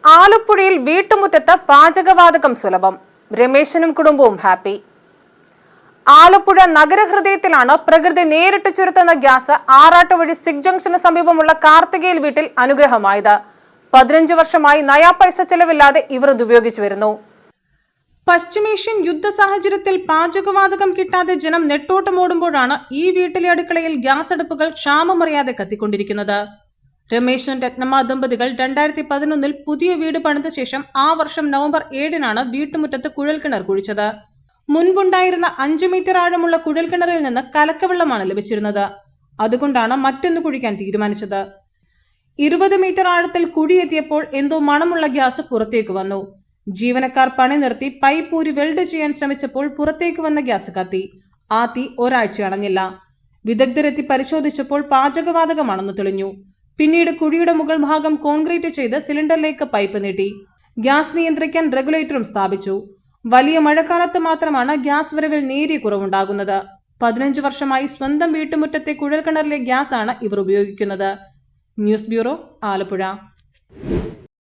ആലപ്പുഴയിൽ വീട്ടുമുറ്റത്ത് പാചകവാതകം സുലഭം. രമേശനും കുടുംബവും ഹാപ്പി. ആലപ്പുഴ നഗരഹൃദയത്തിലാണ് പ്രകൃതി നേരിട്ട് ചുരുത്തുന്ന ഗ്യാസ് ആറാട്ടുവഴി സിഗ് ജംഗ്ഷന് സമീപമുള്ള കാർത്തികേയൽ വീട്ടിൽ അനുഗ്രഹമായത്. 15 വർഷമായി നയാ പൈസ ചെലവില്ലാതെ ഇവർ ഇത് ഉപയോഗിച്ചു വരുന്നു. പശ്ചിമേഷ്യൻ യുദ്ധ സാഹചര്യത്തിൽ പാചകവാതകം കിട്ടാതെ ജനം നെട്ടോട്ടമോടുമ്പോഴാണ് ഈ വീട്ടിലെ അടുക്കളയിൽ ഗ്യാസ് അടുപ്പുകൾ ക്ഷാമമറിയാതെ കത്തിക്കൊണ്ടിരിക്കുന്നത്. രമേശൻ രത്നമ്മ ദമ്പതികൾ 2011 പുതിയ വീട് പണിത ശേഷം ആ വർഷം നവംബർ 7 വീട്ടുമുറ്റത്ത് കുഴൽക്കിണർ കുഴിച്ചത്. മുൻപുണ്ടായിരുന്ന 5 മീറ്റർ ആഴമുള്ള കുഴൽക്കിണറിൽ നിന്ന് കലക്കവെള്ളമാണ് ലഭിച്ചിരുന്നത്. അതുകൊണ്ടാണ് മറ്റൊന്ന് കുഴിക്കാൻ തീരുമാനിച്ചത്. 20 മീറ്റർ ആഴത്തിൽ കുഴിയെത്തിയപ്പോൾ എന്തോ മണമുള്ള ഗ്യാസ് പുറത്തേക്ക് വന്നു. ജീവനക്കാർ പണി നിർത്തി പൈപ്പ് ഊരി വെൽഡ് ചെയ്യാൻ ശ്രമിച്ചപ്പോൾ പുറത്തേക്ക് വന്ന ഗ്യാസ് കത്തി. ആ തീ ഒരാഴ്ച അണഞ്ഞില്ല. വിദഗ്ധരെത്തി പരിശോധിച്ചപ്പോൾ പാചകവാതകമാണെന്ന് തെളിഞ്ഞു. പിന്നീട് കുഴിയുടെ മുകൾ ഭാഗം കോൺക്രീറ്റ് ചെയ്ത് സിലിണ്ടറിലേക്ക് പൈപ്പ് നീട്ടി. ഗ്യാസ് നിയന്ത്രിക്കാൻ റെഗുലേറ്ററും സ്ഥാപിച്ചു. വലിയ മഴക്കാലത്ത് മാത്രമാണ് ഗ്യാസ് വരവിൽ നേരിയ കുറവുണ്ടാകുന്നത്. 15 വർഷമായി സ്വന്തം വീട്ടുമുറ്റത്തെ കുഴൽക്കിണറിലെ ഗ്യാസ് ആണ് ഇവർ ഉപയോഗിക്കുന്നത്. News bureau, Alappuzha.